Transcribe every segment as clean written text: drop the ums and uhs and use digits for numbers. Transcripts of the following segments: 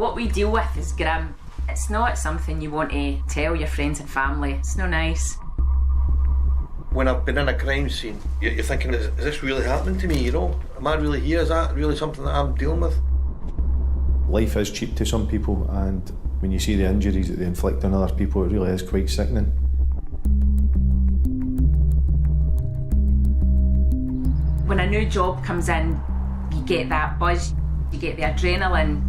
what we deal with is grim. It's not something you want to tell your friends and family. It's not nice. When I've been in a crime scene, you're thinking, is this really happening to me, you know? Am I really here? Is that really something that I'm dealing with? Life is cheap to some people, and when you see the injuries that they inflict on other people, it really is quite sickening. When a new job comes in, you get that buzz, you get the adrenaline.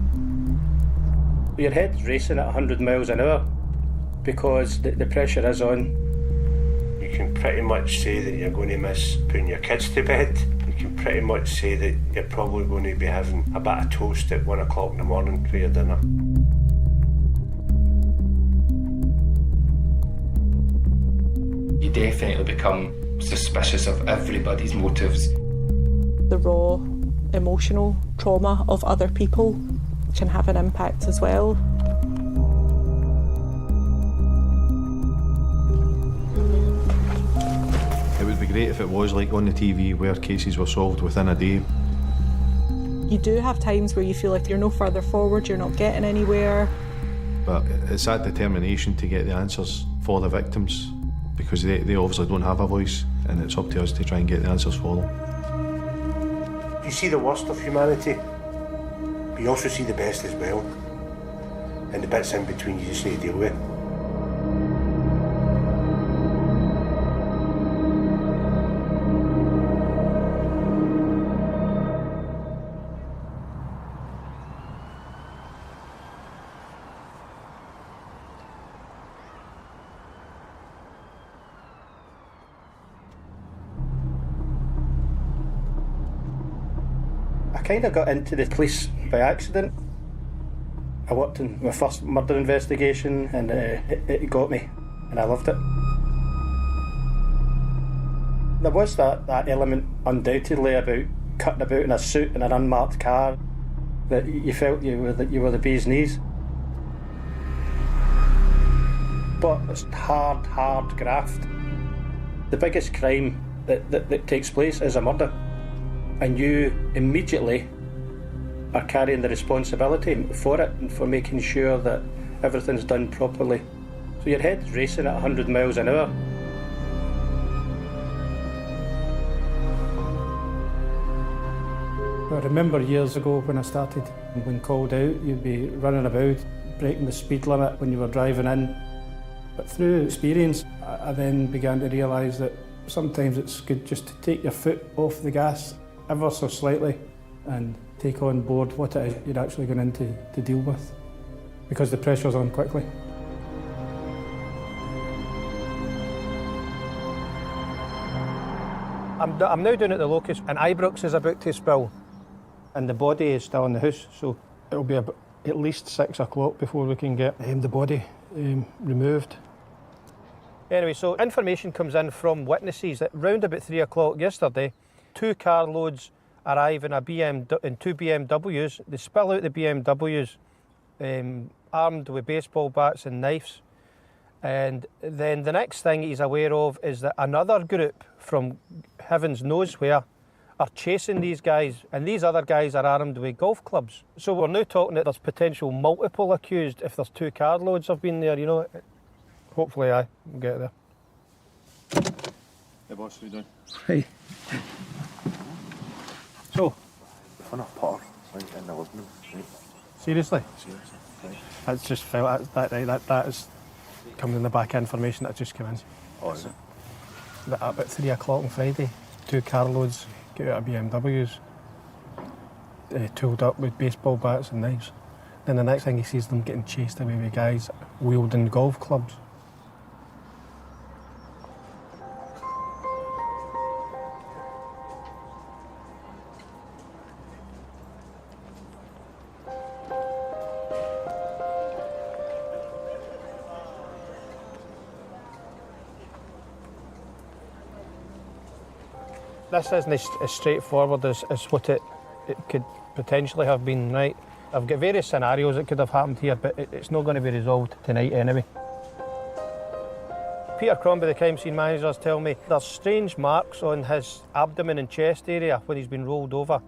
Your head's racing at 100 miles an hour because the pressure is on. You can pretty much say that you're going to miss putting your kids to bed. You can pretty much say that you're probably going to be having a bit of toast at 1 o'clock in the morning for your dinner. You definitely become suspicious of everybody's motives. The raw emotional trauma of other people can have an impact as well. It would be great if it was like on the TV where cases were solved within a day. You do have times where you feel like you're no further forward, you're not getting anywhere. But it's that determination to get the answers for the victims, because they obviously don't have a voice, and it's up to us to try and get the answers for them. You see the worst of humanity, but you also see the best as well. And the bits in between you just need to deal with. I kind of got into the police by accident. I worked in my first murder investigation and it got me, and I loved it. There was that element undoubtedly about cutting about in a suit in an unmarked car, that you felt you were the bee's knees. But it's hard graft. The biggest crime that takes place is a murder. And you immediately are carrying the responsibility for it and for making sure that everything's done properly. So your head's racing at 100 miles an hour. I remember years ago when I started, when called out, you'd be running about, breaking the speed limit when you were driving in. But through experience, I then began to realise that sometimes it's good just to take your foot off the gas ever so slightly and take on board what it is you're actually going in to deal with, because the pressure's on quickly. I'm now down at the locus, and Ibrox is about to spill and the body is still in the house, so it'll be about at least 6 o'clock before we can get the body removed. Anyway, so information comes in from witnesses that round about 3 o'clock yesterday, 2 carloads arrive in in 2 BMWs. They spill out the BMWs armed with baseball bats and knives. And then the next thing he's aware of is that another group from heavens knows where are chasing these guys, and these other guys are armed with golf clubs. So we're now talking that there's potential multiple accused if there's 2 carloads have been there, you know. Hopefully we'll get there. Hey boss, how you doing? Hey. So, On a par, in the living room. Right. seriously? Seriously. Right. That's just felt that is coming in the back information that just came in. Oh, is it? That about 3 o'clock on Friday, 2 carloads get out of BMWs, tooled up with baseball bats and knives. Then the next thing he sees them getting chased away with guys wielding golf clubs. This isn't as straightforward as what it could potentially have been, right? I've got various scenarios that could have happened here, but it's not going to be resolved tonight anyway. Peter Crombie, the crime scene manager, tell me there's strange marks on his abdomen and chest area when he's been rolled over.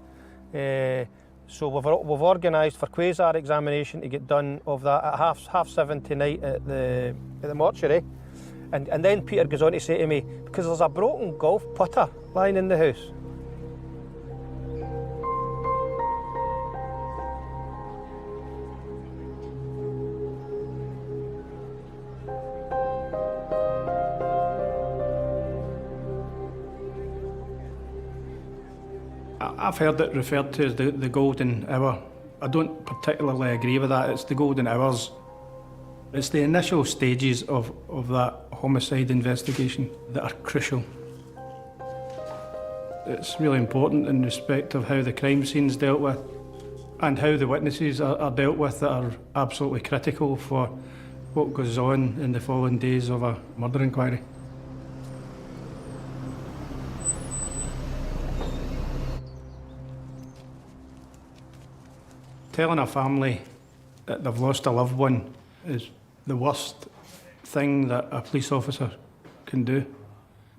So we've organised for Quasar examination to get done of that at half 7 tonight at the mortuary. And then Peter goes on to say to me, because there's a broken golf putter lying in the house. I've heard it referred to as the golden hour. I don't particularly agree with that. It's the golden hours. It's the initial stages of that homicide investigation that are crucial. It's really important in respect of how the crime scene's dealt with and how the witnesses are dealt with that are absolutely critical for what goes on in the following days of a murder inquiry. Telling a family that they've lost a loved one is the worst thing that a police officer can do.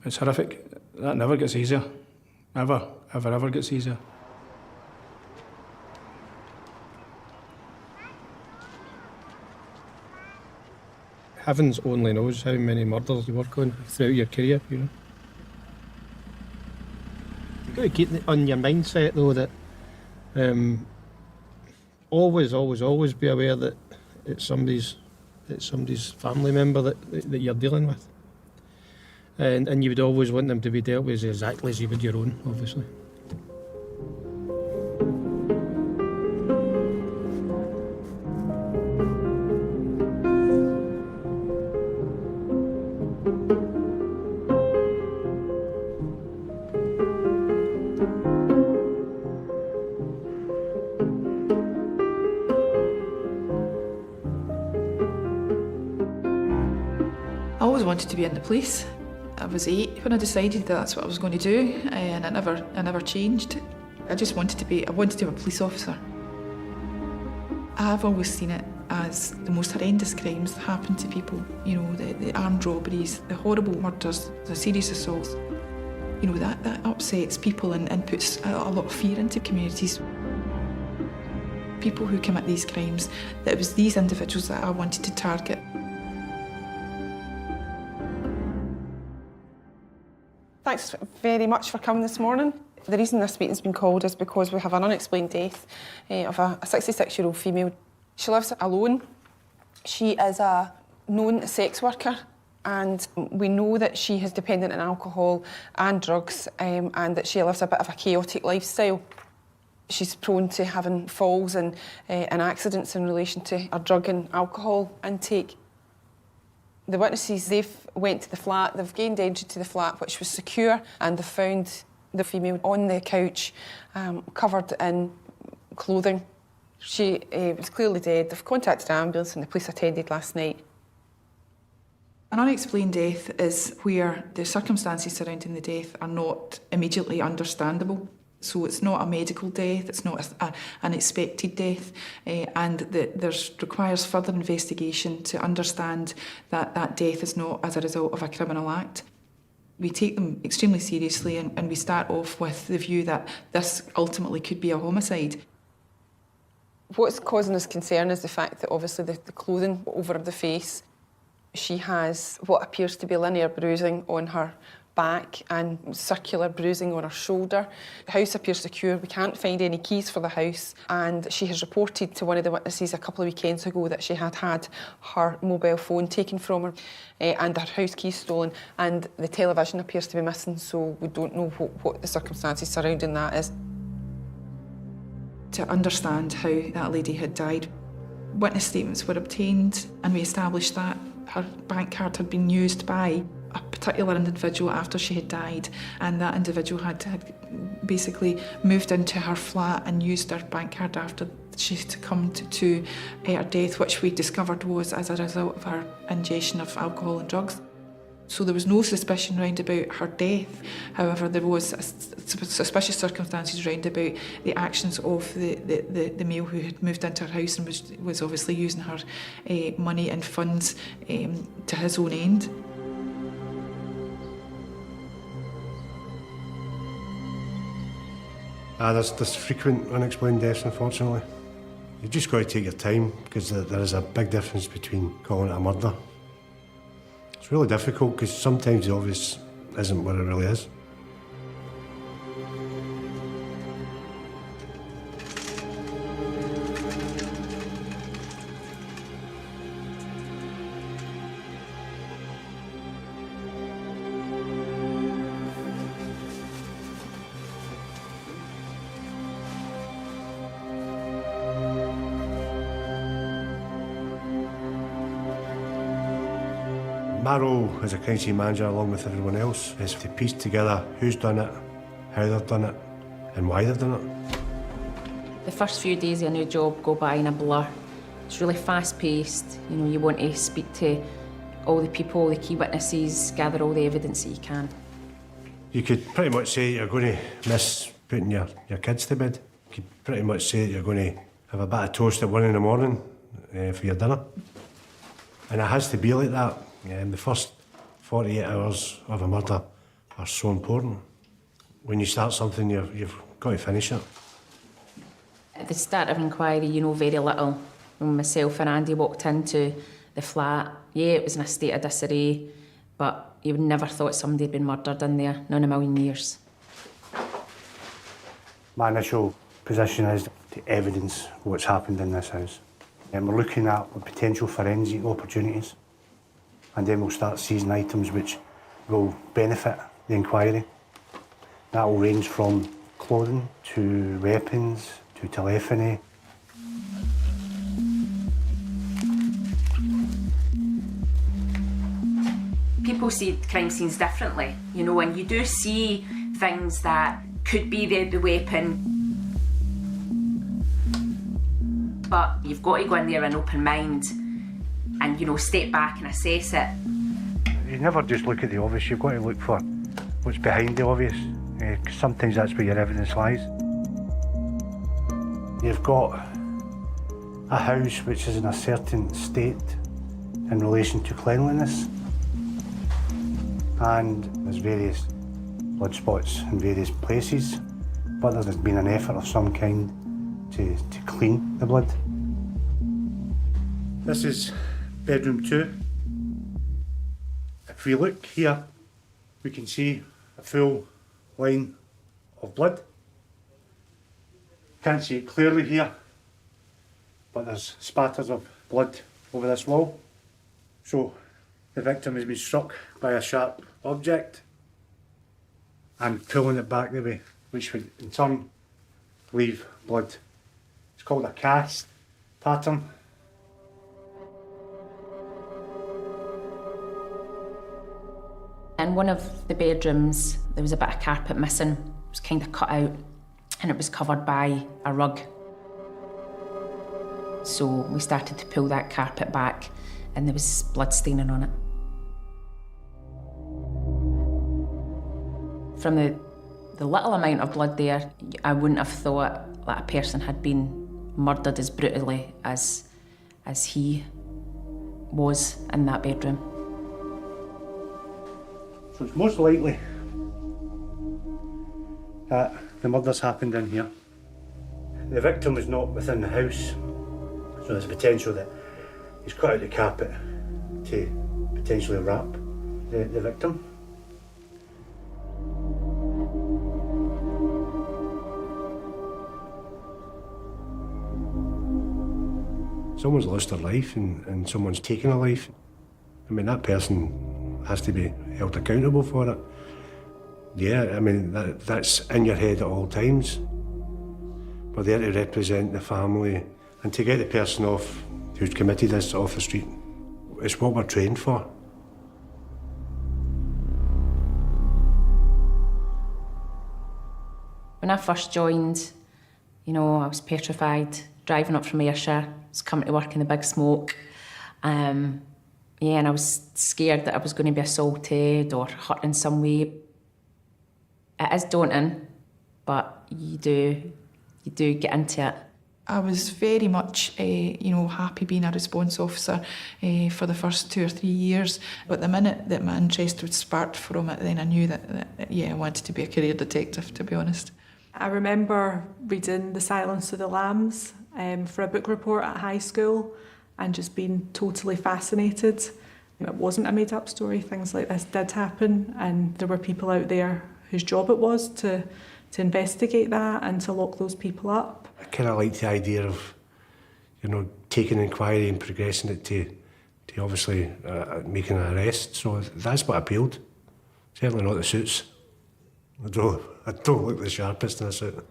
It's horrific. That never gets easier. Never, ever gets easier. Heavens only knows how many murders you work on throughout your career, you know. You've got to keep on your mindset though that always be aware that it's somebody's family member that you're dealing with. And you would always want them to be dealt with exactly as you would your own, obviously. I always wanted to be in the police. I was 8 when I decided that's what I was going to do, and I never changed. I wanted to be a police officer. I've always seen it as the most horrendous crimes that happen to people. You know, the armed robberies, the horrible murders, the serious assaults. You know, that upsets people and puts a lot of fear into communities. People who commit these crimes, that it was these individuals that I wanted to target. Thanks very much for coming this morning. The reason this meeting's been called is because we have an unexplained death of a 66-year-old female. She lives alone. She is a known sex worker, and we know that she is dependent on alcohol and drugs, and that she lives a bit of a chaotic lifestyle. She's prone to having falls and accidents in relation to her drug and alcohol intake. The witnesses, they've went to the flat, they've gained entry to the flat, which was secure, and they've found the female on the couch, covered in clothing. She was clearly dead. They've contacted an ambulance and the police attended last night. An unexplained death is where the circumstances surrounding the death are not immediately understandable. So it's not a medical death, it's not an expected death, and there's requires further investigation to understand that that death is not as a result of a criminal act. We take them extremely seriously, and we start off with the view that this ultimately could be a homicide. What's causing us concern is the fact that obviously the clothing over the face, she has what appears to be linear bruising on her back and circular bruising on her shoulder. The house appears secure. We can't find any keys for the house, and she has reported to one of the witnesses a couple of weekends ago that she had her mobile phone taken from her and her house keys stolen, and the television appears to be missing, so we don't know what the circumstances surrounding that is. To understand how that lady had died, witness statements were obtained, and we established that her bank card had been used by a particular individual after she had died, and that individual had basically moved into her flat and used her bank card after she succumbed to her death, which we discovered was as a result of her ingestion of alcohol and drugs. So there was no suspicion round about her death. However, there was suspicious circumstances round about the actions of the male who had moved into her house and was obviously using her money and funds to his own end. There's frequent unexplained deaths, unfortunately. You've just got to take your time, because there is a big difference between calling it a murder. It's really difficult, because sometimes the obvious isn't what it really is. My role as a crime scene manager, along with everyone else, is to piece together who's done it, how they've done it, and why they've done it. The first few days of a new job go by in a blur. It's really fast-paced. You know, you want to speak to all the people, all the key witnesses, gather all the evidence that you can. You could pretty much say you're going to miss putting your kids to bed. You could pretty much say that you're going to have a bit of toast at 1 in the morning for your dinner. And it has to be like that. The first 48 hours of a murder are so important. When you start something, you've got to finish it. At the start of inquiry, you know very little. When myself and Andy walked into the flat, yeah, it was in a state of disarray, but you would never thought somebody had been murdered in there, not in a million years. My initial position is to evidence what's happened in this house. And we're looking at potential forensic opportunities. And then we'll start seizing items which will benefit the inquiry. That will range from clothing to weapons to telephony. People see crime scenes differently, you know, and you do see things that could be the weapon. But you've got to go in there with an open mind and, you know, step back and assess it. You never just look at the obvious, you've got to look for what's behind the obvious. 'Cause sometimes that's where your evidence lies. You've got a house which is in a certain state in relation to cleanliness. And there's various blood spots in various places, but there's been an effort of some kind to clean the blood. This is bedroom 2. If we look here, we can see a full line of blood. Can't see it clearly here, but there's spatters of blood over this wall. So the victim has been struck by a sharp object and pulling it back the way, which would in turn leave blood. It's called a cast pattern. In one of the bedrooms, there was a bit of carpet missing. It was kind of cut out and it was covered by a rug. So we started to pull that carpet back and there was blood staining on it. From the little amount of blood there, I wouldn't have thought that a person had been murdered as brutally as he was in that bedroom. So it's most likely that the murder's happened in here. The victim is not within the house, so there's potential that he's cut out the carpet to potentially wrap the victim. Someone's lost their life and someone's taken a life. I mean, that person has to be held accountable for it. Yeah, I mean, that's in your head at all times. We're there to represent the family and to get the person off who's committed this off the street. It's what we're trained for. When I first joined, you know, I was petrified, driving up from Ayrshire, I was coming to work in the big smoke. And I was scared that I was going to be assaulted or hurt in some way. It is daunting, but you do get into it. I was very much, happy being a response officer for the first 2 or 3 years. But the minute that my interest was sparked from it, then I knew that I wanted to be a career detective, to be honest. I remember reading The Silence of the Lambs for a book report at high school and just being totally fascinated. It wasn't a made-up story, things like this did happen, and there were people out there whose job it was to investigate that and to lock those people up. I kind of liked the idea of, taking an inquiry and progressing it to obviously making an arrest. So that's what appealed. Certainly not the suits. I don't look the sharpest in a suit.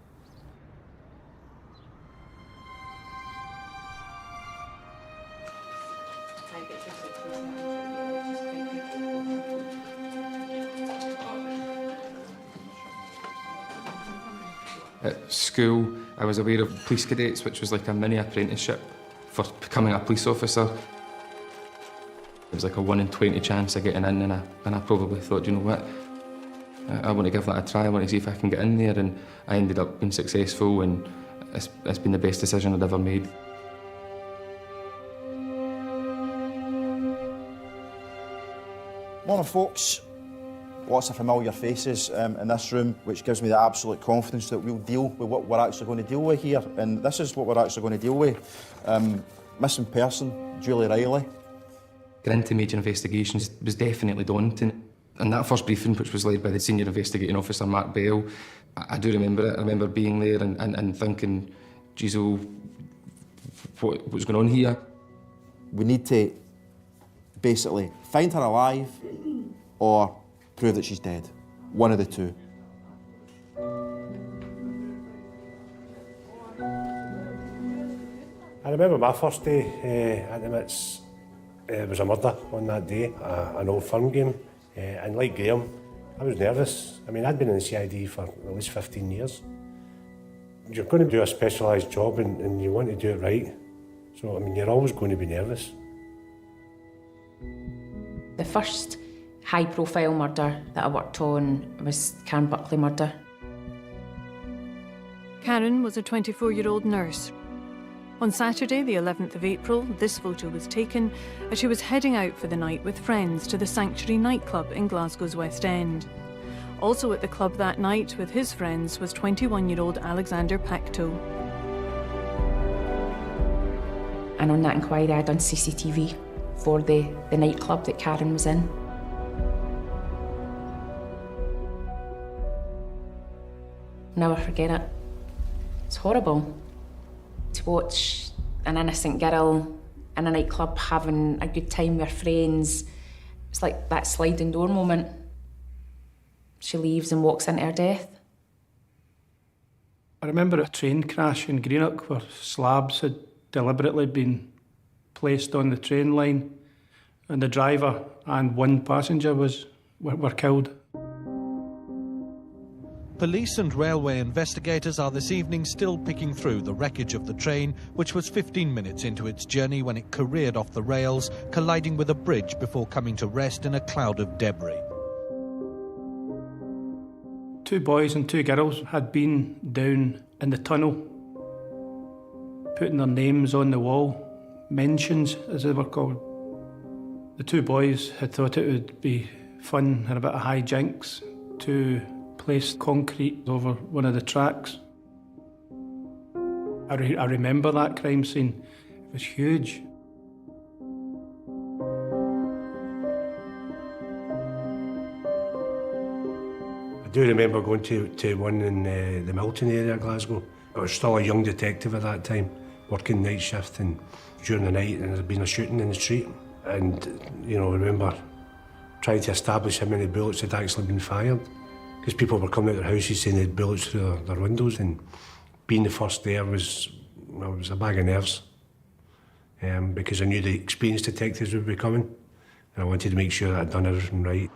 At school, I was aware of police cadets, which was like a mini apprenticeship for becoming a police officer. It was like a 1 in 20 chance of getting in, and I probably thought, you know what, I want to give that a try. I want to see if I can get in there, and I ended up being successful, and it's been the best decision I'd ever made. Morning, folks. Lots of familiar faces in this room, which gives me the absolute confidence that we'll deal with what we're actually going to deal with here. And this is what we're actually going to deal with. Missing person, Julie Riley. Getting into major investigations was definitely daunting. And that first briefing, which was led by the senior investigating officer, Mark Bell, I do remember it. I remember being there and thinking, geez, what's going on here? We need to basically find her alive or prove that she's dead. One of the two. I remember my first day at the Mitts. It was a murder on that day, an old firm game. And like Graham, I was nervous. I mean, I'd been in the CID for at least 15 years. You're going to do a specialised job and you want to do it right. So, I mean, you're always going to be nervous. The first high-profile murder that I worked on was Karen Buckley murder. Karen was a 24-year-old nurse. On Saturday, the 11th of April, this photo was taken as she was heading out for the night with friends to the Sanctuary nightclub in Glasgow's West End. Also at the club that night with his friends was 21-year-old Alexander Pacto. And on that inquiry, I'd done CCTV for the nightclub that Karen was in. Never forget it. It's horrible to watch an innocent girl in a nightclub having a good time with her friends. It's like that sliding door moment. She leaves and walks into her death. I remember a train crash in Greenock where slabs had deliberately been placed on the train line, and the driver and one passenger were killed. Police and railway investigators are this evening still picking through the wreckage of the train, which was 15 minutes into its journey when it careered off the rails, colliding with a bridge before coming to rest in a cloud of debris. 2 boys and 2 girls had been down in the tunnel, putting their names on the wall, mentions as they were called. The 2 boys had thought it would be fun and a bit of hijinks to place concrete over one of the tracks. I remember that crime scene. It was huge. I do remember going to one in the Milton area of Glasgow. I was still a young detective at that time, working night shift and during the night, and there had been a shooting in the street. And, I remember trying to establish how many bullets had actually been fired. Because people were coming out of their houses saying they had bullets through their windows, and being the first there was a bag of nerves. Because I knew the experienced detectives would be coming, and I wanted to make sure that I'd done everything right.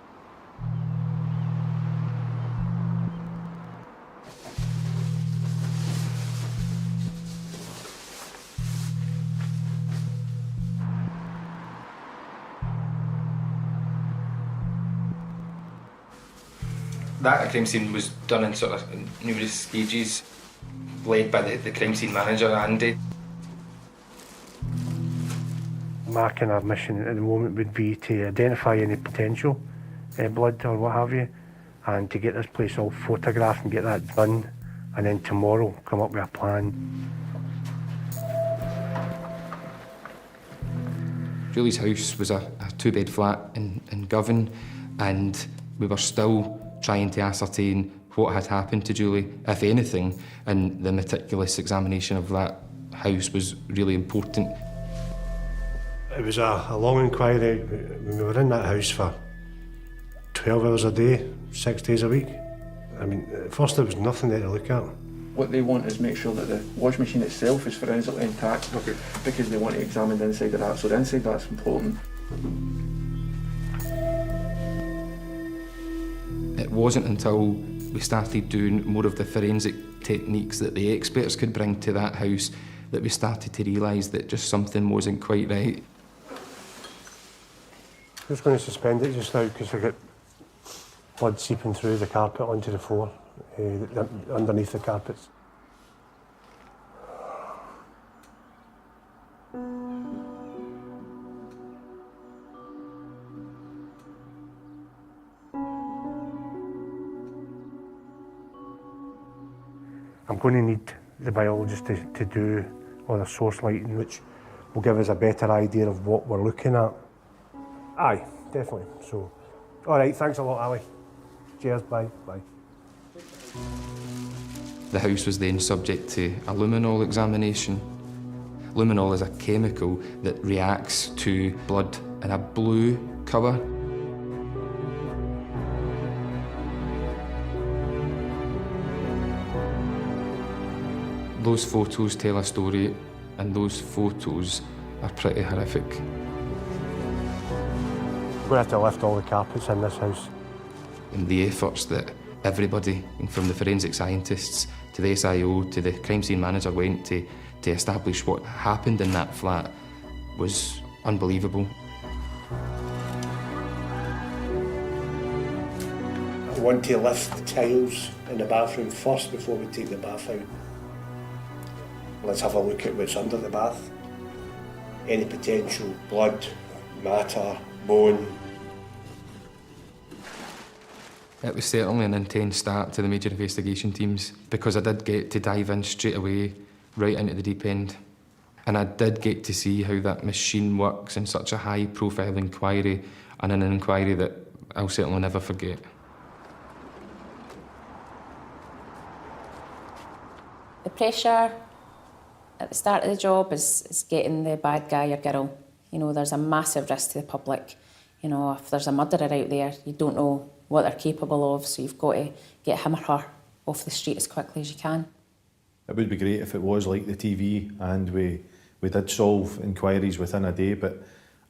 That crime scene was done in sort of numerous stages, led by the crime scene manager, Andy. My kind of mission at the moment would be to identify any potential blood or what have you, and to get this place all photographed and get that done and then tomorrow come up with a plan. Julie's house was a two-bed flat in Govan, and we were still trying to ascertain what had happened to Julie, if anything, and the meticulous examination of that house was really important. It was a long inquiry. We were in that house for 12 hours a day, 6 days a week. I mean, at first there was nothing there to look at. What they want is make sure that the washing machine itself is forensically intact, because they want to examine the inside of that, so the inside that's important. It wasn't until we started doing more of the forensic techniques that the experts could bring to that house that we started to realise that just something wasn't quite right. I'm just going to suspend it just now because I got blood seeping through the carpet onto the floor, underneath the carpets. I'm going to need the biologist to do all the source lighting, which will give us a better idea of what we're looking at. Aye, definitely. So, all right, thanks a lot, Ali. Cheers, bye. The house was then subject to a luminol examination. Luminol is a chemical that reacts to blood in a blue colour. Those photos tell a story, and those photos are pretty horrific. We're going to have to lift all the carpets in this house. And the efforts that everybody, from the forensic scientists to the SIO to the crime scene manager, went to establish what happened in that flat was unbelievable. I want to lift the tiles in the bathroom first before we take the bath out. Let's have a look at what's under the bath. Any potential blood, matter, bone. It was certainly an intense start to the major investigation teams because I did get to dive in straight away, right into the deep end. And I did get to see how that machine works in such a high-profile inquiry, and an inquiry that I'll certainly never forget. The pressure at the start of the job is getting the bad guy or girl. You know, there's a massive risk to the public. You know, if there's a murderer out there, you don't know what they're capable of, so you've got to get him or her off the street as quickly as you can. It would be great if it was like the TV and we did solve inquiries within a day, but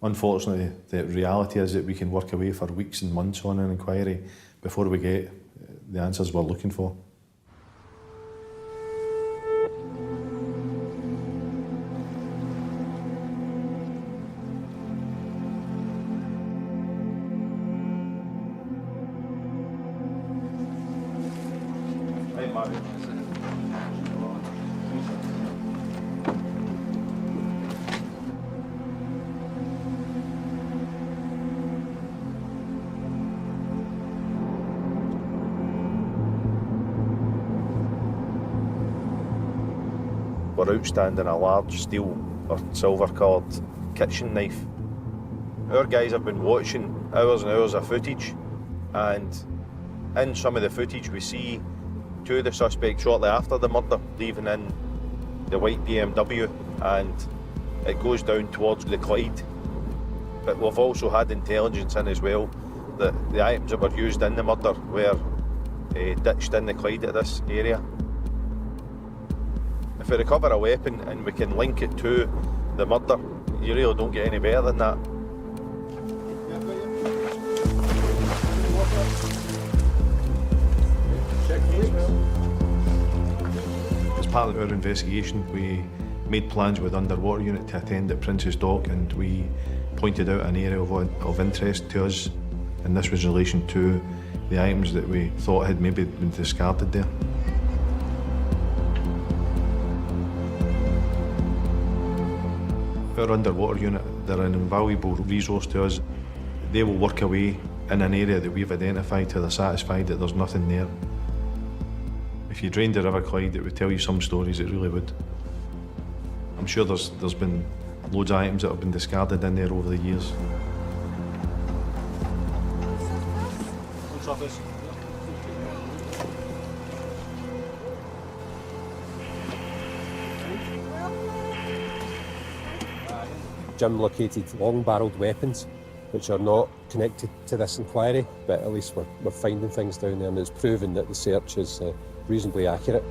unfortunately the reality is that we can work away for weeks and months on an inquiry before we get the answers we're looking for. We're outstanding a large steel or silver coloured kitchen knife. Our guys have been watching hours and hours of footage, and in some of the footage we see two of the suspects shortly after the murder leaving in the white BMW, and it goes down towards the Clyde. But we've also had intelligence in as well that the items that were used in the murder were ditched in the Clyde at this area. If we recover a weapon and we can link it to the murder, you really don't get any better than that. As part of our investigation, we made plans with Underwater Unit to attend at Prince's Dock, and we pointed out an area of interest to us, and this was in relation to the items that we thought had maybe been discarded there. Our Underwater Unit, they're an invaluable resource to us. They will work away in an area that we've identified till they're satisfied that there's nothing there. If you drained the River Clyde, it would tell you some stories, it really would. I'm sure there's been loads of items that have been discarded in there over the years. Jim located long-barrelled weapons, which are not connected to this inquiry, but at least we're finding things down there, and it's proven that the search is reasonably accurate.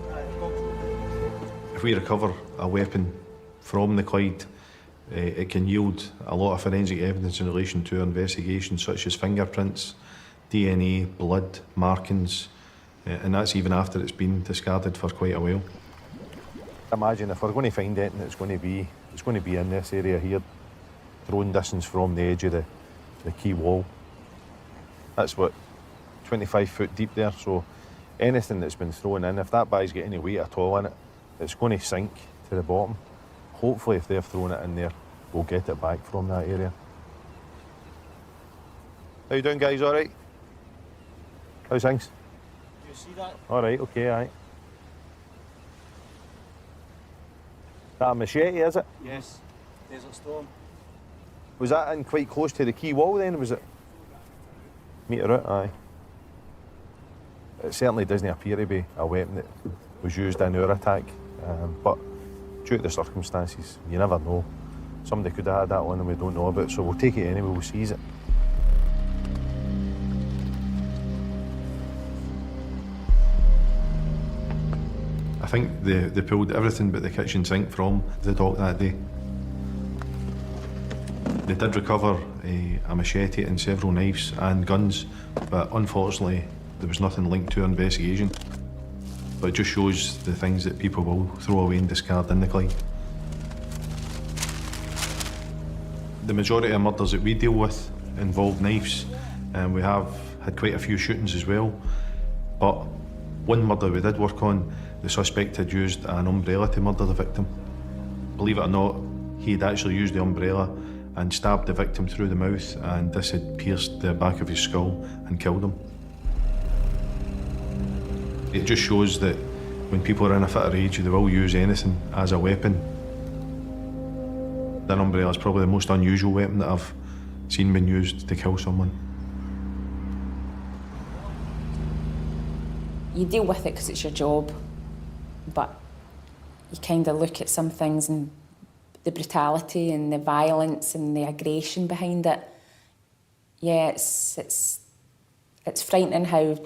If we recover a weapon from the Clyde, it can yield a lot of forensic evidence in relation to our investigation, such as fingerprints, DNA, blood, markings, and that's even after it's been discarded for quite a while. Imagine if we're going to find anything, it's going to be in this area here, thrown distance from the edge of the quay wall. That's what, 25 foot deep there, so anything that's been thrown in, if that bag's got any weight at all in it, it's going to sink to the bottom. Hopefully if they've thrown it in there, we'll get it back from that area. How you doing, guys, all right? How's things? Do you see that? All right, okay, aye. That a machete, is it? Yes, Desert Storm. Was that in quite close to the quay wall then, was it? Metre out, aye. It certainly doesn't appear to be a weapon that was used in our attack, but due to the circumstances, you never know. Somebody could have had that one and we don't know about, so we'll take it anyway, we'll seize it. I think they pulled everything but the kitchen sink from the dock that day. They did recover a machete and several knives and guns, but unfortunately there was nothing linked to our investigation. But it just shows the things that people will throw away and discard in the Clyde. The majority of murders that we deal with involve knives, and we have had quite a few shootings as well. But one murder we did work on, the suspect had used an umbrella to murder the victim. Believe it or not, he had actually used the umbrella and stabbed the victim through the mouth, and this had pierced the back of his skull and killed him. It just shows that when people are in a fit of rage, they will use anything as a weapon. That umbrella is probably the most unusual weapon that I've seen been used to kill someone. You deal with it because it's your job, but you kind of look at some things and the brutality and the violence and the aggression behind it. Yeah, it's frightening how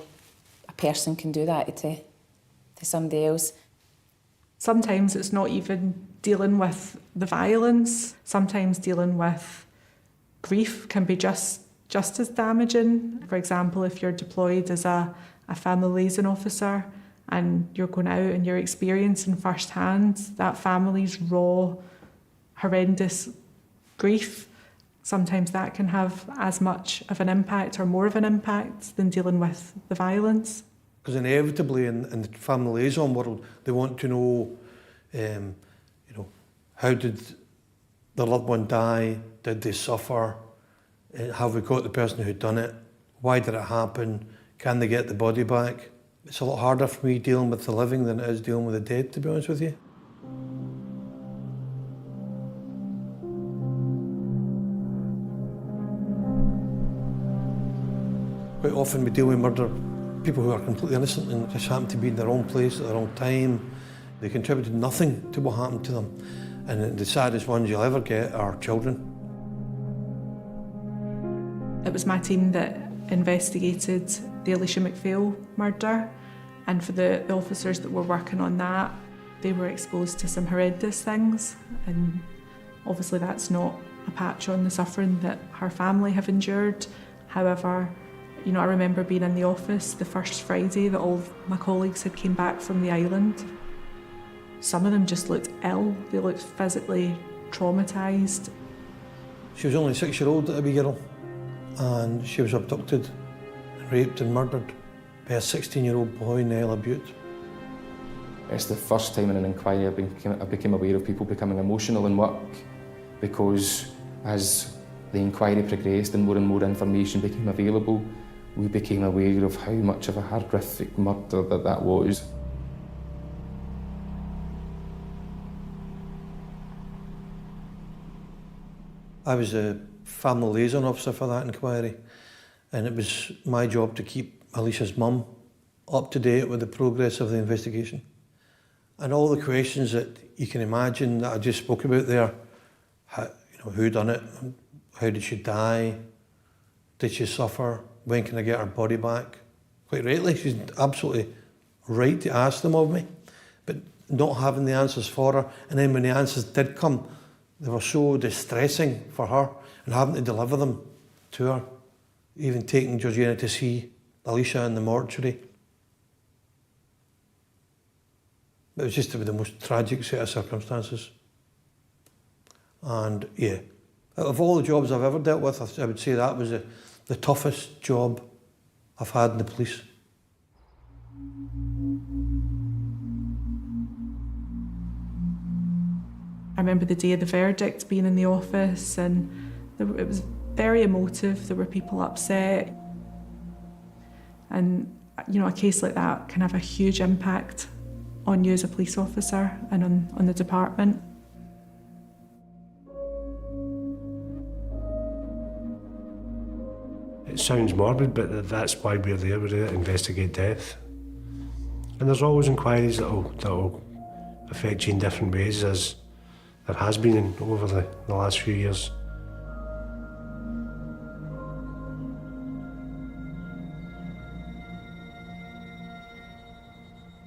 a person can do that to somebody else. Sometimes it's not even dealing with the violence. Sometimes dealing with grief can be just as damaging. For example, if you're deployed as a family liaison officer and you're going out and you're experiencing firsthand that family's raw, horrendous grief, sometimes that can have as much of an impact or more of an impact than dealing with the violence. Because inevitably in the family liaison world, they want to know, how did the loved one die? Did they suffer? Have we got the person who'd done it? Why did it happen? Can they get the body back? It's a lot harder for me dealing with the living than it is dealing with the dead, to be honest with you. Quite often we deal with murder, people who are completely innocent and just happen to be in the wrong place at the wrong time. They contributed nothing to what happened to them. And the saddest ones you'll ever get are children. It was my team that investigated the Alicia McPhail murder, and for the officers that were working on that, they were exposed to some horrendous things, and obviously that's not a patch on the suffering that her family have endured. However, I remember being in the office the first Friday that all of my colleagues had came back from the island. Some of them just looked ill, they looked physically traumatised. She was only a 6-year-old, a wee girl, and she was abducted, raped and murdered by a 16-year-old boy in the Isle of Bute. It's the first time in an inquiry I became aware of people becoming emotional in work, because as the inquiry progressed and more information became available, we became aware of how much of a horrific murder that was. I was a family liaison officer for that inquiry, and it was my job to keep Alicia's mum up to date with the progress of the investigation. And all the questions that you can imagine that I just spoke about there, who done it, how did she die, did she suffer, when can I get her body back? Quite rightly, she's absolutely right to ask them of me, but not having the answers for her, and then when the answers did come, they were so distressing for her, and having to deliver them to her, even taking Georgina to see Alicia in the mortuary. It was just the most tragic set of circumstances. And yeah, out of all the jobs I've ever dealt with, I would say that was the toughest job I've had in the police. I remember the day of the verdict being in the office, and it was very emotive. There were people upset. And, a case like that can have a huge impact on you as a police officer and on the department. It sounds morbid, but that's why we're there. We're there to investigate death. And there's always inquiries that'll affect you in different ways, as there has been over the last few years.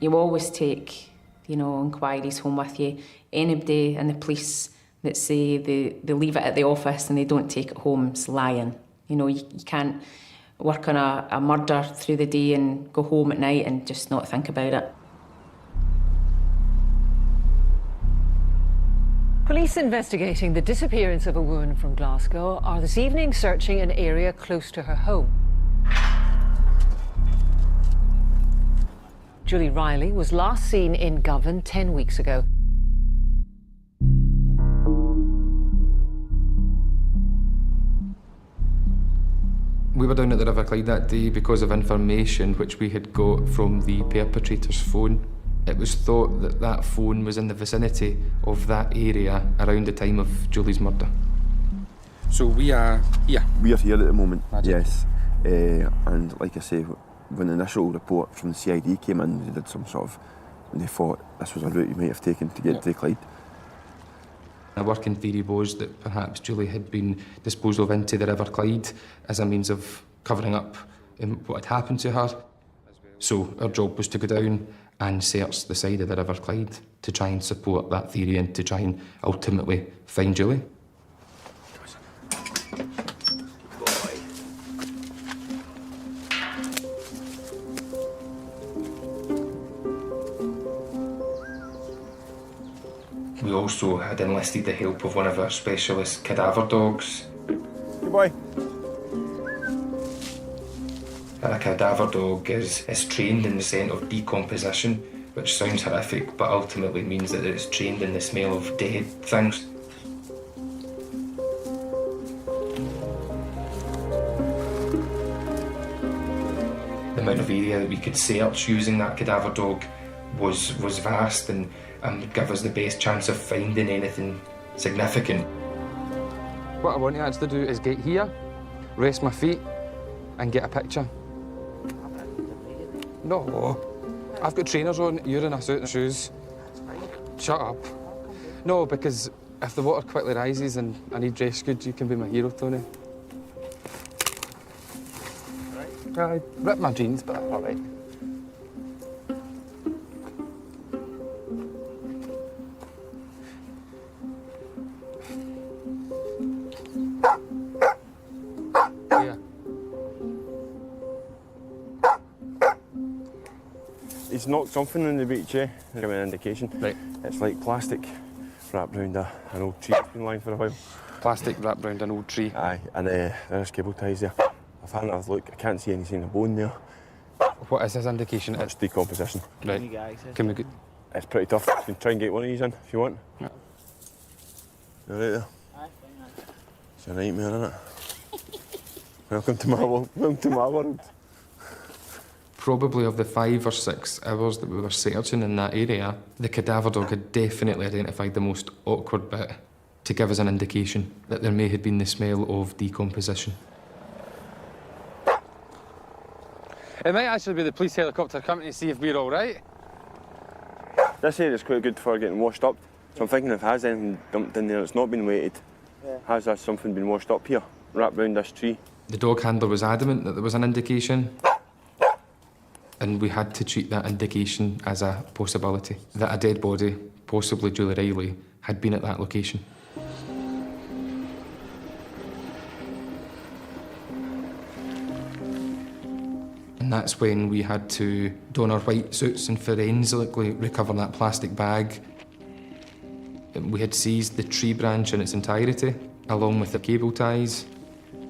You always take, inquiries home with you. Anybody in the police that say they leave it at the office and they don't take it home is lying. You can't work on a murder through the day and go home at night and just not think about it. Police investigating the disappearance of a woman from Glasgow are this evening searching an area close to her home. Julie Riley was last seen in Govan 10 weeks ago. We were down at the River Clyde that day because of information which we had got from the perpetrator's phone. It was thought that that phone was in the vicinity of that area around the time of Julie's murder. So we are here? We are here at the moment, Magic. Yes. And like I say, when the initial report from the CID came in, they did some sort of, and they thought this was a route you might have taken to get to Clyde. A working theory was that perhaps Julie had been disposed of into the River Clyde as a means of covering up what had happened to her. So our job was to go down and search the side of the River Clyde to try and support that theory and to try and ultimately find Julie. We also had enlisted the help of one of our specialist cadaver dogs. Good boy. A cadaver dog is trained in the scent of decomposition, which sounds horrific, but ultimately means that it's trained in the smell of dead things. The amount of area that we could search using that cadaver dog was vast and would give us the best chance of finding anything significant. What I want to actually do is get here, rest my feet, and get a picture. No, I've got trainers on, you're in a suit and shoes. Shut up. No, because if the water quickly rises and I need rescued, you can be my hero, Tony. I ripped my jeans, but that's all right. He's knocked something on the beach, eh? Give me an indication. Right. It's like plastic wrapped around an old tree that's been lying for a while. Plastic wrapped around an old tree? Aye, and there's cable ties there. I've had another look, I can't see any sign of bone there. What is this indication? It's decomposition. Right. Can we get... It's pretty tough. You can try and get one of these in if you want. Yeah. You're right there. It's a nightmare, isn't it? Welcome to my world. Welcome to my world. Probably of the 5 or 6 hours that we were searching in that area, the cadaver dog had definitely identified the most awkward bit. to give us an indication that there may have been the smell of decomposition. It might actually be the police helicopter coming to see if we're all right. This area's quite good for getting washed up, so I'm thinking if has anything dumped in there that's not been weighted, has that something been washed up here, wrapped round this tree? The dog handler was adamant that there was an indication, and we had to treat that indication as a possibility, that a dead body, possibly Julie Riley, had been at that location. And that's when we had to don our white suits and forensically recover that plastic bag. We had seized the tree branch in its entirety, along with the cable ties,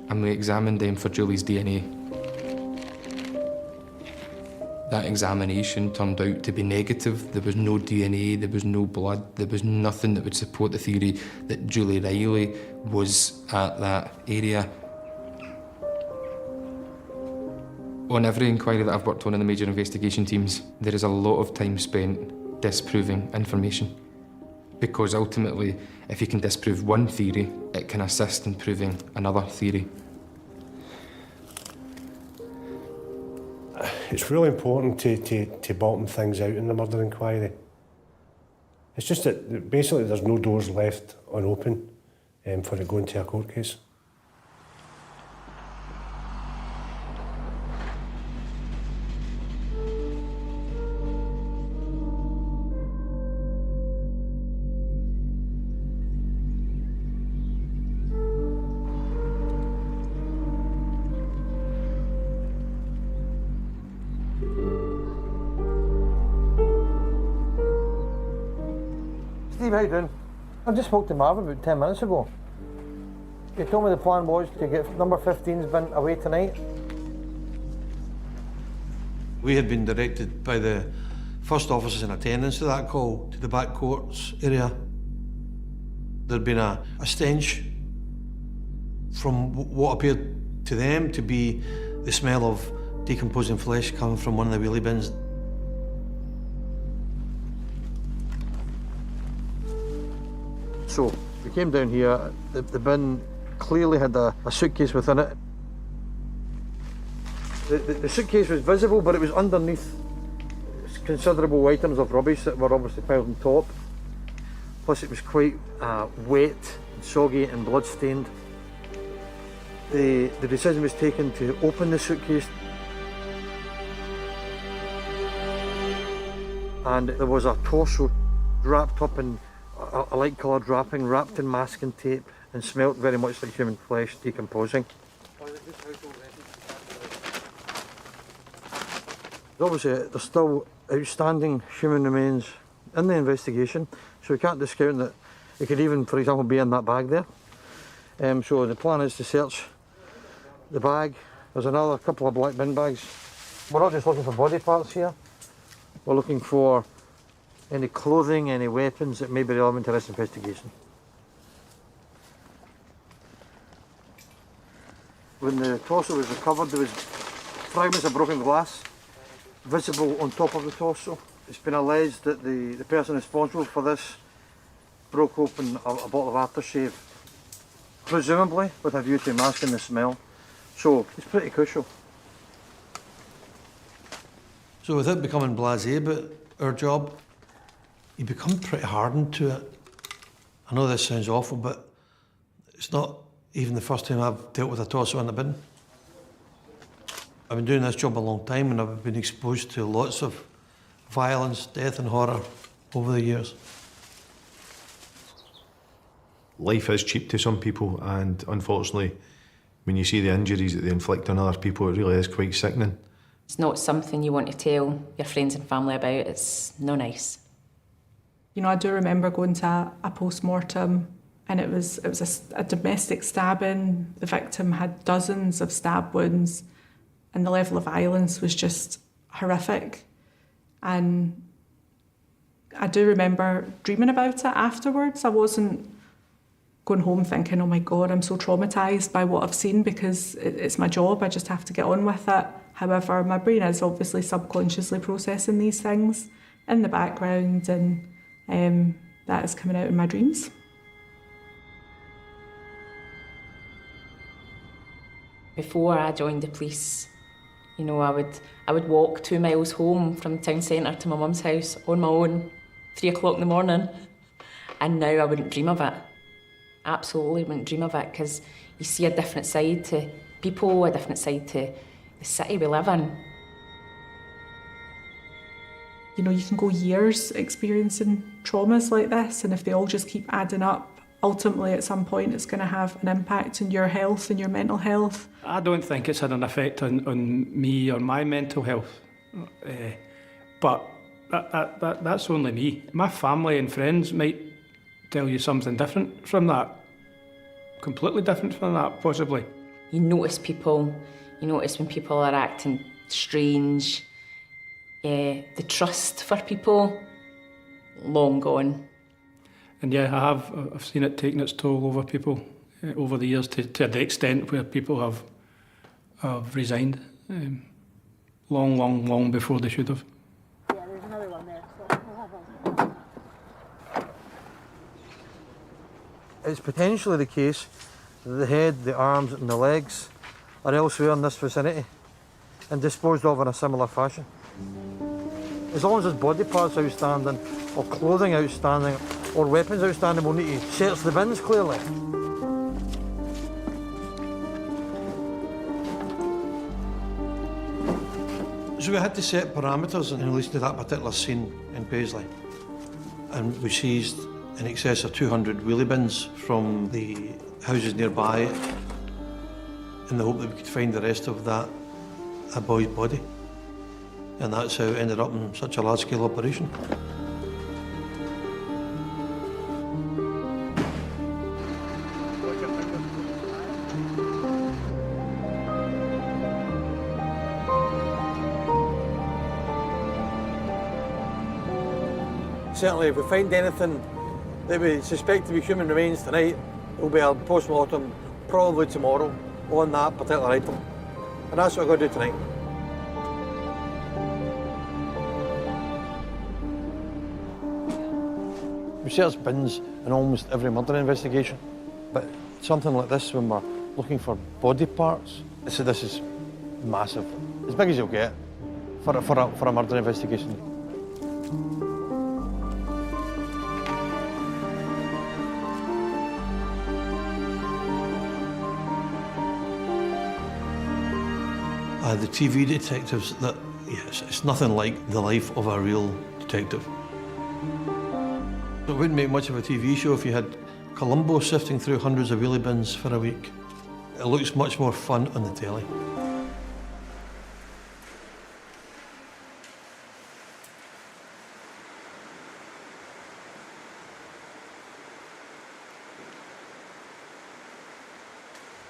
and we examined them for Julie's DNA. That examination turned out to be negative. There was no DNA, there was no blood, there was nothing that would support the theory that Julie Riley was at that area. On every inquiry that I've worked on in the major investigation teams, there is a lot of time spent disproving information. Because ultimately, if you can disprove one theory, it can assist in proving another theory. It's really important to bottom things out in the murder inquiry. It's just that basically there's no doors left unopened for it going to a court case. Steve, how you doing? I just spoke to Marvin about 10 minutes ago. He told me the plan was to get number 15's bin away tonight. We had been directed by the first officers in attendance to that call to the back courts area. There'd been a stench from what appeared to them to be the smell of decomposing flesh coming from one of the wheelie bins. So we came down here, the bin clearly had a suitcase within it. The suitcase was visible, but it was underneath considerable items of rubbish that were obviously piled on top. Plus it was quite wet, soggy and blood-stained. The decision was taken to open the suitcase, and there was a torso wrapped up in a light-coloured wrapping, wrapped in masking tape, and smelt very much like human flesh decomposing. Obviously, there's still outstanding human remains in the investigation, so we can't discount that it could even, for example, be in that bag there. So the plan is to search the bag. There's another couple of black bin bags. We're not just looking for body parts here. We're looking for any clothing, any weapons that may be relevant to this investigation. When the torso was recovered, there was fragments of broken glass visible on top of the torso. It's been alleged that the person responsible for this broke open a bottle of aftershave, presumably with a view to masking the smell. So it's pretty crucial. So without becoming blasé about our job, you become pretty hardened to it. I know this sounds awful, but it's not even the first time I've dealt with a torso in the bin. I've been doing this job a long time and I've been exposed to lots of violence, death and horror over the years. Life is cheap to some people, and unfortunately, when you see the injuries that they inflict on other people, it really is quite sickening. It's not something you want to tell your friends and family about. It's no nice. You know, I do remember going to a post-mortem, and it was a domestic stabbing. The victim had dozens of stab wounds, and the level of violence was just horrific. And I do remember dreaming about it afterwards. I wasn't going home thinking, oh my God, I'm so traumatised by what I've seen, because it's my job, I just have to get on with it. However, my brain is obviously subconsciously processing these things in the background, and that is coming out in my dreams. Before I joined the police, you know, I would walk 2 miles home from the town centre to my mum's house on my own, 3 o'clock in the morning. And now I wouldn't dream of it. Absolutely wouldn't dream of it, because you see a different side to people, a different side to the city we live in. You know, you can go years experiencing traumas like this, and if they all just keep adding up, ultimately at some point it's going to have an impact on your health and your mental health. I don't think it's had an effect on me or my mental health, but that's only me. My family and friends might tell you something different from that, completely different from that, possibly. You notice people, you notice when people are acting strange. The trust for people, long gone. And yeah, I've seen it taking its toll over people over the years to the extent where people have resigned long before they should have. Yeah, there's another one there, so we'll have one. It's potentially the case that the head, the arms and the legs are elsewhere in this vicinity and disposed of in a similar fashion. As long as there's body parts outstanding, or clothing outstanding, or weapons outstanding, we'll need to search the bins clearly. So we had to set parameters in relation to that particular scene in Paisley. And we seized in excess of 200 wheelie bins from the houses nearby in the hope that we could find the rest of that, a boy's body. And that's how it ended up in such a large-scale operation. Certainly, if we find anything that we suspect to be human remains tonight, there'll be a post-mortem probably tomorrow on that particular item. And that's what we're going to do tonight. We search bins in almost every murder investigation, but something like this, when we're looking for body parts, this is massive, as big as you'll get for a murder investigation. The TV detectives, yes, it's nothing like the life of a real detective. It wouldn't make much of a TV show if you had Columbo sifting through hundreds of wheelie bins for a week. It looks much more fun on the telly.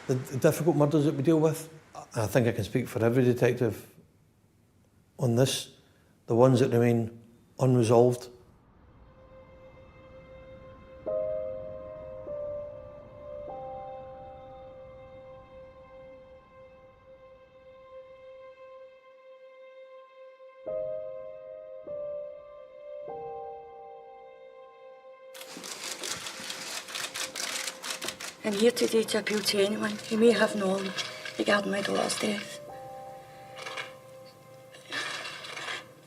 The difficult murders that we deal with, I think I can speak for every detective on this, the ones that remain unresolved. I'm here today to appeal to anyone who may have knowledge regarding my daughter's death.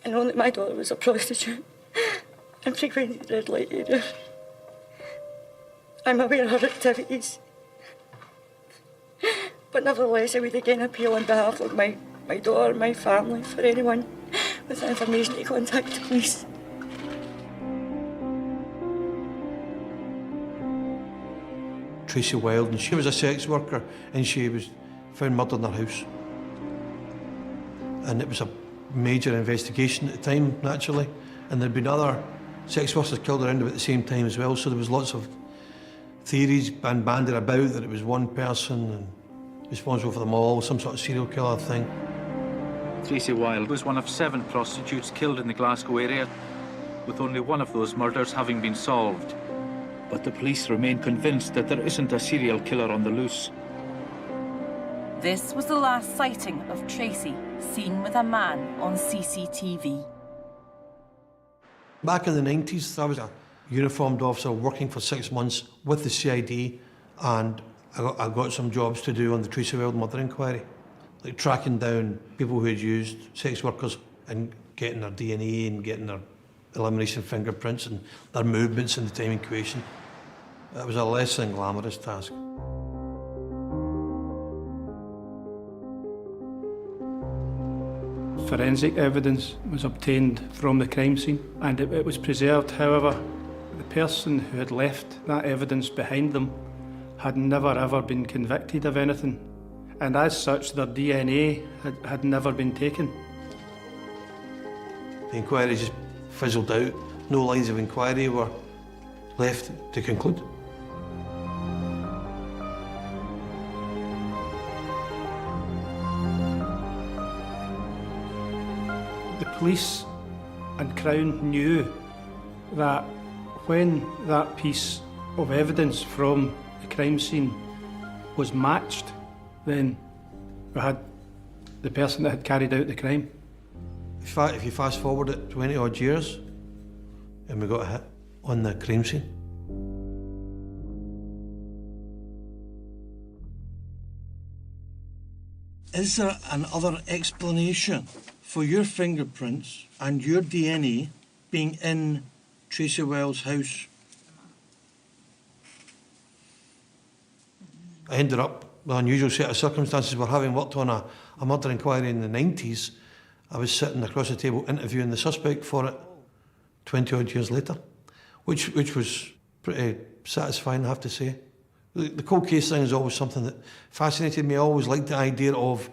I know that my daughter was a prostitute and frequented the red light area. I'm aware of her activities. But nevertheless, I would again appeal on behalf of my daughter, my family, for anyone with information to contact the police. Tracy Wilde, and she was a sex worker, and she was found murdered in her house. And it was a major investigation at the time, naturally, and there'd been other sex workers killed around about the same time as well, so there was lots of theories bandied about that it was one person and responsible for them all, some sort of serial killer thing. Tracy Wilde was one of 7 prostitutes killed in the Glasgow area, with only one of those murders having been solved. But the police remain convinced that there isn't a serial killer on the loose. This was the last sighting of Tracy, seen with a man on CCTV. Back in the 90s, I was a uniformed officer working for 6 months with the CID, and I got some jobs to do on the Tracy Wild murder inquiry, like tracking down people who had used sex workers and getting their DNA and getting their elimination fingerprints and their movements in the time in question. It was a less than glamorous task. Forensic evidence was obtained from the crime scene and it was preserved. However, the person who had left that evidence behind them had never ever been convicted of anything, and as such their DNA had never been taken. The inquiry just fizzled out. No lines of inquiry were left to conclude. The police and Crown knew that when that piece of evidence from the crime scene was matched, then we had the person that had carried out the crime. If you fast forward it 20 odd years, and we got a hit on the crime scene. Is there another explanation for your fingerprints and your DNA being in Tracy Wild's house? I ended up with an unusual set of circumstances. We're having worked on a murder inquiry in the 90s. I was sitting across the table interviewing the suspect for it 20 odd years later, which was pretty satisfying, I have to say. The cold case thing is always something that fascinated me. I always liked the idea of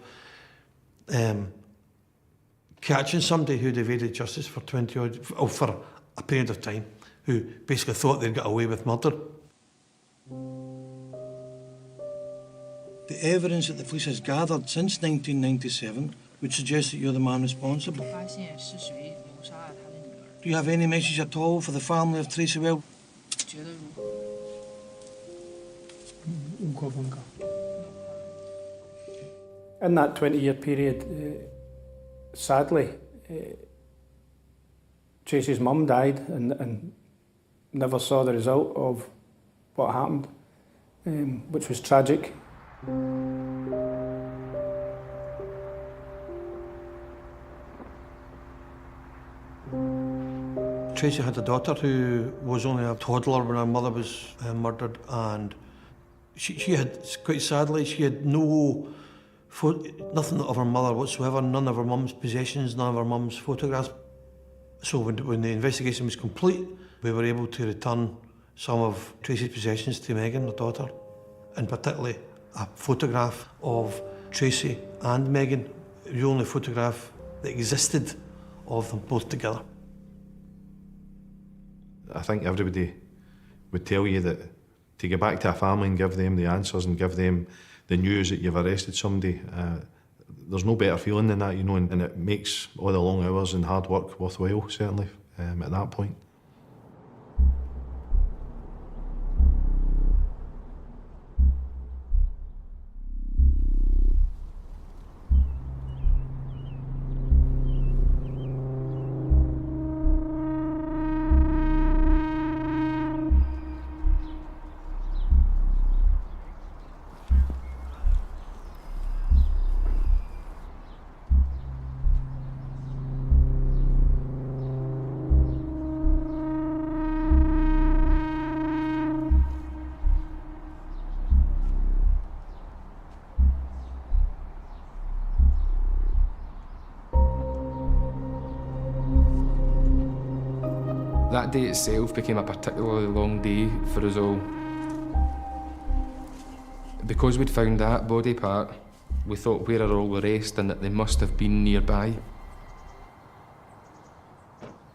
catching somebody who'd evaded justice for 20 odd, or for a period of time, who basically thought they'd got away with murder. The evidence that the police has gathered since 1997 would suggest that you're the man responsible. Do you have any message at all for the family of Tracy Wild? In that 20-year period, sadly, Tracy's mum died and never saw the result of what happened, which was tragic. Tracy had a daughter who was only a toddler when her mother was murdered, and she had, quite sadly, she had nothing of her mother whatsoever, none of her mum's possessions, none of her mum's photographs. So when the investigation was complete, we were able to return some of Tracy's possessions to Megan, her daughter, and particularly a photograph of Tracy and Megan, the only photograph that existed of them both together. I think everybody would tell you that to get back to a family and give them the answers and give them the news that you've arrested somebody, there's no better feeling than that, you know, and it makes all the long hours and hard work worthwhile, certainly, at that point. That day itself became a particularly long day for us all. Because we'd found that body part, we thought, where are all the rest, and that they must have been nearby.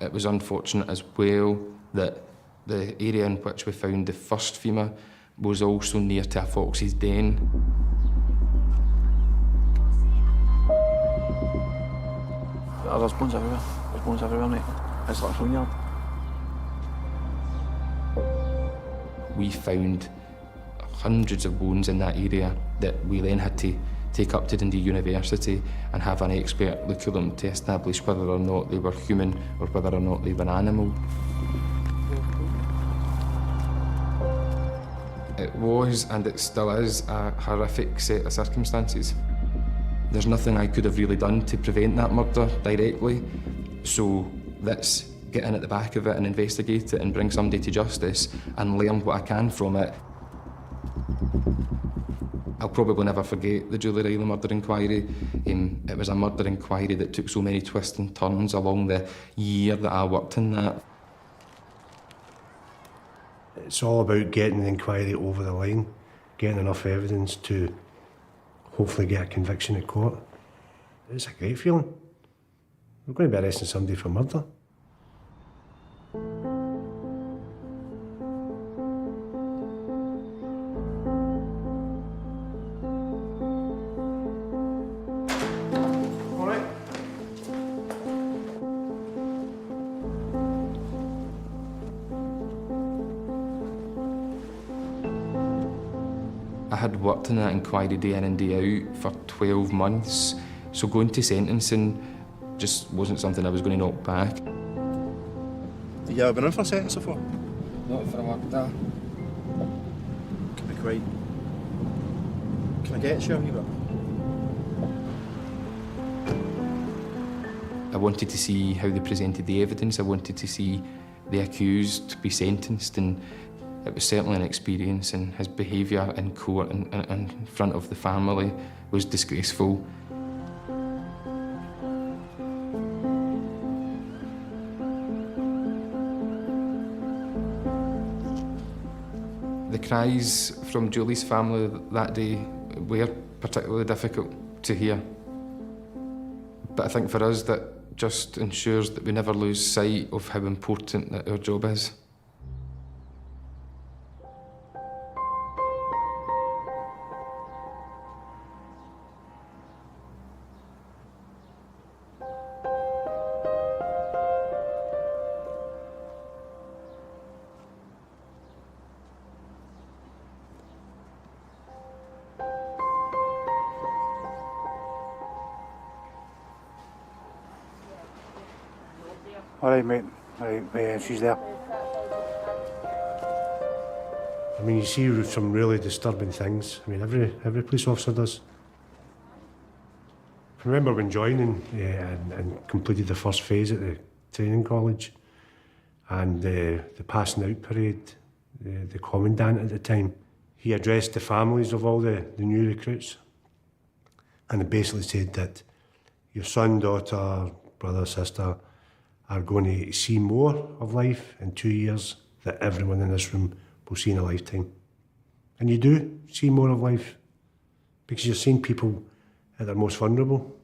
It was unfortunate as well that the area in which we found the first femur was also near to a fox's den. There's bones everywhere. There's bones everywhere, mate. It's like a front yard. We found hundreds of bones in that area that we then had to take up to Dundee University and have an expert look at them to establish whether or not they were human or whether or not they were animal. It was, and it still is, a horrific set of circumstances. There's nothing I could have really done to prevent that murder directly, so let's get in at the back of it and investigate it and bring somebody to justice and learn what I can from it. I'll probably never forget the Julie Riley murder inquiry. It was a murder inquiry that took so many twists and turns along the year that I worked in that. It's all about getting the inquiry over the line, getting enough evidence to hopefully get a conviction at court. It's a great feeling. We're going to be arresting somebody for murder. I had worked in that inquiry day in and day out for 12 months, so going to sentencing just wasn't something I was going to knock back. Have you ever been in for a sentence before? Not for a murder. Can be quite... Can I get you a wee bit? I wanted to see how they presented the evidence. I wanted to see the accused be sentenced, and it was certainly an experience, and his behaviour in court and in front of the family was disgraceful. The cries from Julie's family that day were particularly difficult to hear. But I think for us that just ensures that we never lose sight of how important that our job is. All right, mate. Right, she's there. I mean, you see some really disturbing things. I mean, every police officer does. I remember when joining and completed the first phase at the training college, and the passing out parade, the commandant at the time, he addressed the families of all the new recruits, and it basically said that your son, daughter, brother, sister are going to see more of life in 2 years than everyone in this room will see in a lifetime. And you do see more of life because you're seeing people at their most vulnerable.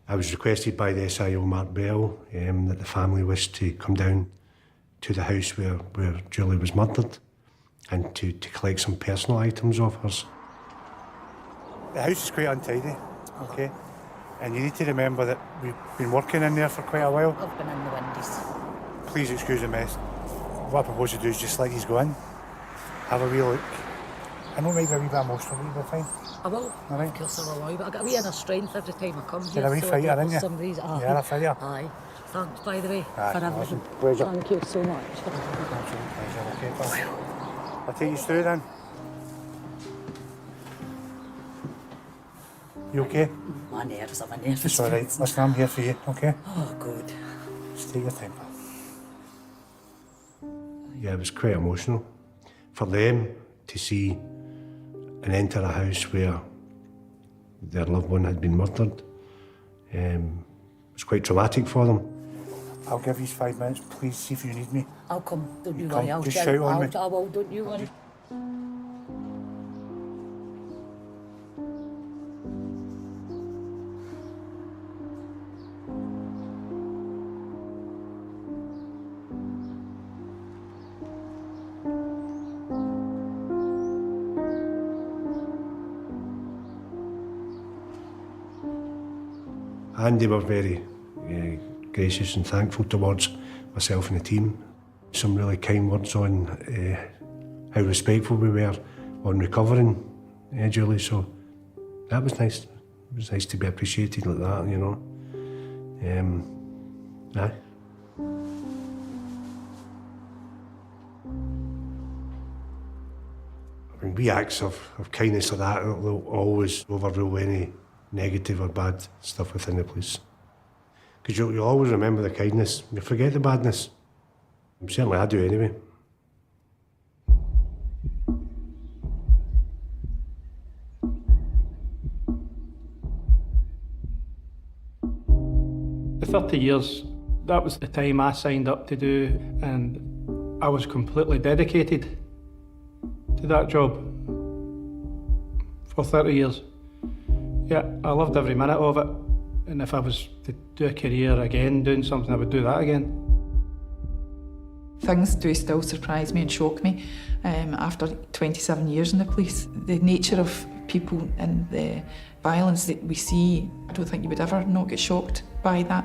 I was requested by the SIO, Mark Bell, that the family wished to come down to the house where Julie was murdered and to collect some personal items of hers. The house is quite untidy, okay? And you need to remember that we've been working in there for quite a while. I've been in the windies. Please excuse the mess. What I propose to do is just let these go in, have a wee look. I know it might be a wee bit emotional, but fine. I will, all right. Of course I will, but I get a wee inner strength every time I come here. You're a wee so fighter, aren't you? some reason. Yeah, I feel you. Aye. Thanks, by the way, Aye, for everything. awesome. Pleasure. Thank you so much. Absolute pleasure, okay, pal. I'll take you through then. You okay? My nerves, I'm a nervous. It's all right. Listen, I'm here for you, okay? Oh, good. Just take your time, pal. Yeah, it was quite emotional. For them to see and enter a house where their loved one had been murdered, it was quite traumatic for them. I'll give you 5 minutes. Please see if you need me. I'll come, don't you Come, worry. I'll just shout on me. I will, don't you worry. And they were very gracious and thankful towards myself and the team. Some really kind words on how respectful we were on recovering Julie, so that was nice. It was nice to be appreciated like that, you know. Aye. wee acts of kindness like that will always overrule any negative or bad stuff within the police. Because you'll always remember the kindness, you forget the badness. Certainly I do anyway. The 30 years, that was the time I signed up to do, and I was completely dedicated to that job for 30 years. Yeah, I loved every minute of it, and if I was to do a career again doing something, I would do that again. Things do still surprise me and shock me after 27 years in the police. The nature of people and the violence that we see, I don't think you would ever not get shocked by that.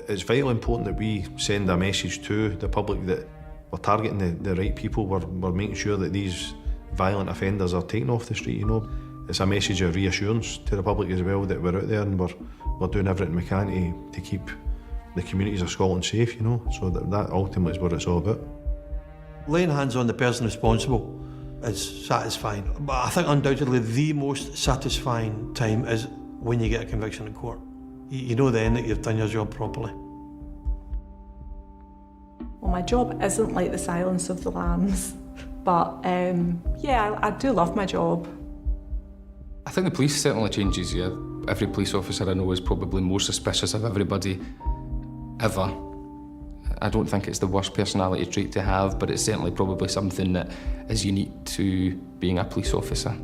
It's vitally important that we send a message to the public that we're targeting the right people, we're making sure that these violent offenders are taken off the street, you know. It's a message of reassurance to the public as well that we're out there and we're doing everything we can to keep the communities of Scotland safe, you know. So that ultimately is what it's all about. Laying hands on the person responsible is satisfying, but I think undoubtedly the most satisfying time is when you get a conviction in court. You know then that you've done your job properly. Well, my job isn't like the Silence of the Lambs, but yeah, I do love my job. I think the police certainly changes you. Every police officer I know is probably more suspicious of everybody ever. I don't think it's the worst personality trait to have, but it's certainly probably something that is unique to being a police officer.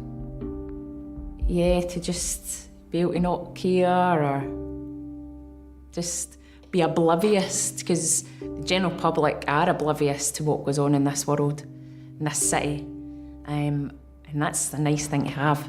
Yeah, to just be able to not care or just be oblivious, because the general public are oblivious to what goes on in this world, in this city. And that's a nice thing to have.